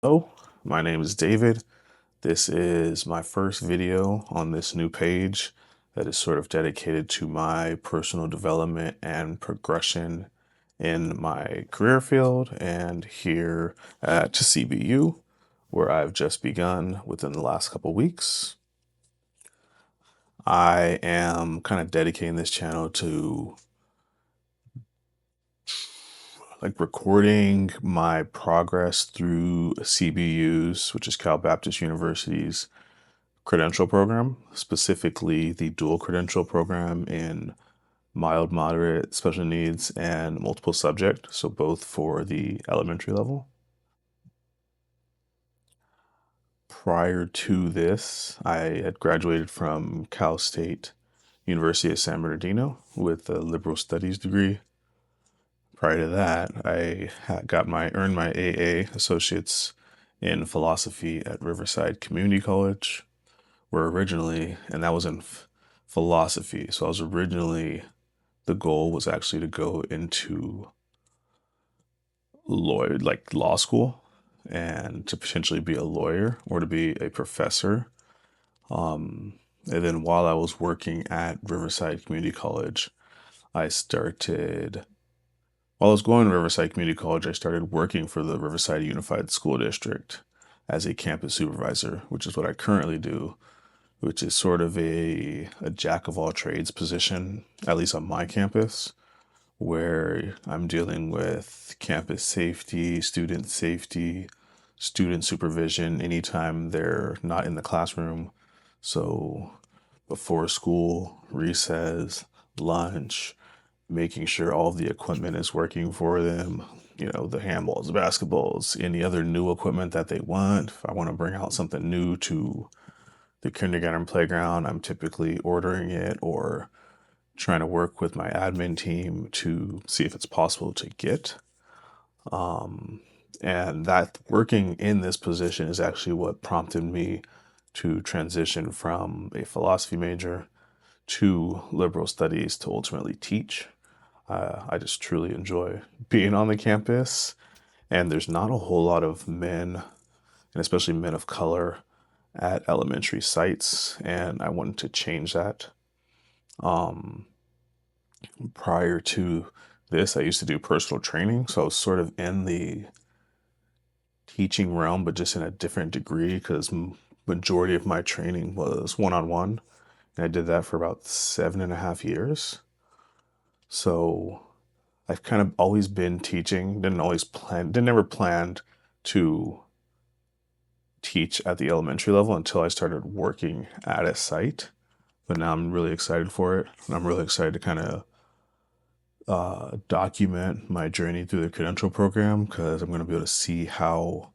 Hello, my name is David. This is my first video on this new page that is sort of dedicated to my personal development and progression in my career field and here at CBU, where I've just begun within the last couple weeks. I am kind of dedicating this channel to recording my progress through CBU's, which is Cal Baptist University's credential program, specifically the dual credential program in mild, moderate special needs and multiple subject, so both for the elementary level. Prior to this, I had graduated from Cal State University of San Bernardino with a liberal studies degree. Prior to that, I earned my AA associates in philosophy at Riverside Community College, where originally, and that was in philosophy. So I was originally, the goal was actually to go into law school and to potentially be a lawyer or to be a professor. And then while I was working at Riverside Community College, I started, while I was going to Riverside Community College, I started working for the Riverside Unified School District as a campus supervisor, which is what I currently do, which is sort of a jack of all trades position, at least on my campus, where I'm dealing with campus safety, student supervision anytime they're not in the classroom. So before school, recess, lunch, making sure all of the equipment is working for them, the handballs, the basketballs, any other new equipment that they want. If I want to bring out something new to the kindergarten playground, I'm typically ordering it or trying to work with my admin team to see if it's possible to get. And that working in this position is actually what prompted me to transition from a philosophy major to liberal studies to ultimately teach. I just truly enjoy being on the campus, and there's not a whole lot of men, and especially men of color, at elementary sites, and I wanted to change that. Prior to this, I used to do personal training, so I was sort of in the teaching realm, but just in a different degree because majority of my training was one-on-one, and I did that for about 7.5 years. So I've kind of always been teaching, didn't never planned to teach at the elementary level until I started working at a site. But now I'm really excited for it. And I'm really excited to kind of document my journey through the credential program because I'm going to be able to see how,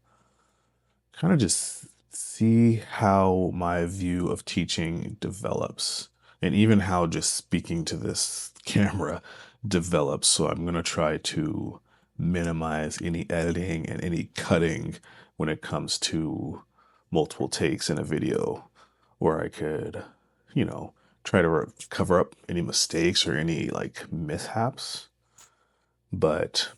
kind of just see how my view of teaching develops and even how just speaking to this camera develops. So I'm going to try to minimize any editing and any cutting when it comes to multiple takes in a video, where I could, you know, try to cover up any mistakes or any like mishaps. But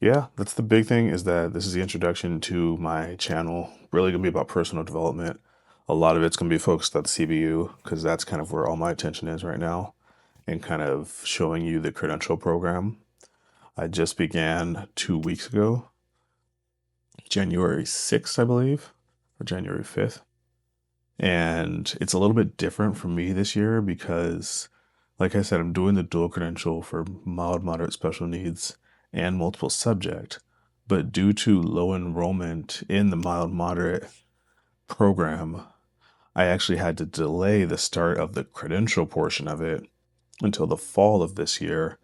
yeah, that's the big thing, is that this is the introduction to my channel. Really gonna be about personal development. A lot of it's gonna be focused on CBU because that's kind of where all my attention is right now, and kind of showing you the credential program. I just began 2 weeks ago, January 6th, I believe, or January 5th. And it's a little bit different for me this year because, like I said, I'm doing the dual credential for mild, moderate special needs and multiple subject. But due to low enrollment in the mild, moderate program, I actually had to delay the start of the credential portion of it until the fall of this year.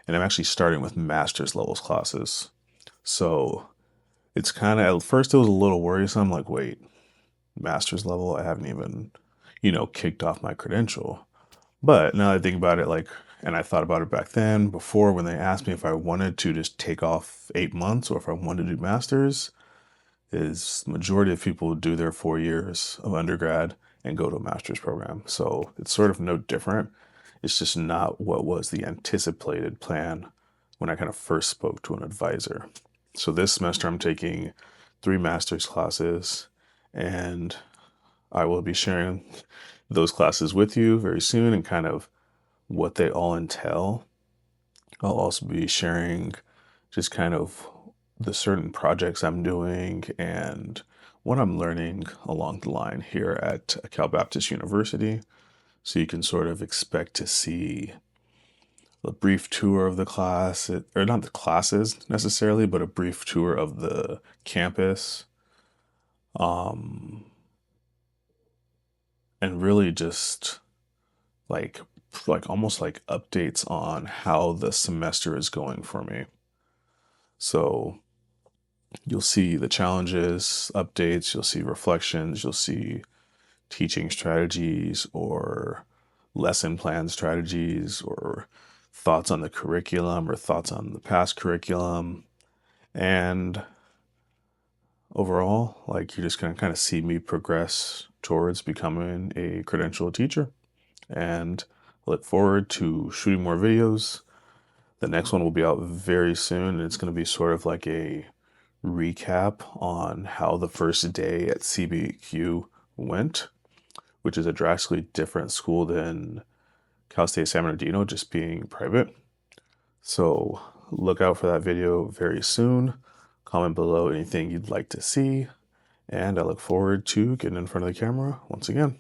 And I'm actually starting with master's levels classes. So it's kind of, at first it was a little worrisome, like, wait, master's level, I haven't even, kicked off my credential. But now that I think about it, like, and I thought about it back then before when they asked me if I wanted to just take off 8 months or if I wanted to do masters, is majority of people do their 4 years of undergrad and go to a master's program. So it's sort of no different. It's just not what was the anticipated plan when I kind of first spoke to an advisor. So this semester I'm taking 3 master's classes, and I will be sharing those classes with you very soon and kind of what they all entail. I'll also be sharing just kind of the certain projects I'm doing and what I'm learning along the line here at Cal Baptist University. So you can sort of expect to see a brief tour of the class, or not the classes necessarily, but a brief tour of the campus. Um, and really just like almost like updates on how the semester is going for me. So you'll see the challenges, updates, you'll see reflections, you'll see teaching strategies or lesson plan strategies or thoughts on the curriculum or thoughts on the past curriculum. And overall, like you're just going to kind of see me progress towards becoming a credentialed teacher. And I look forward to shooting more videos. The next one will be out very soon, and it's going to be sort of like a recap on how the first day at CBQ went, which is a drastically different school than Cal State San Bernardino, just being private. So look out for that video very soon. Comment below anything you'd like to see, and I look forward to getting in front of the camera once again.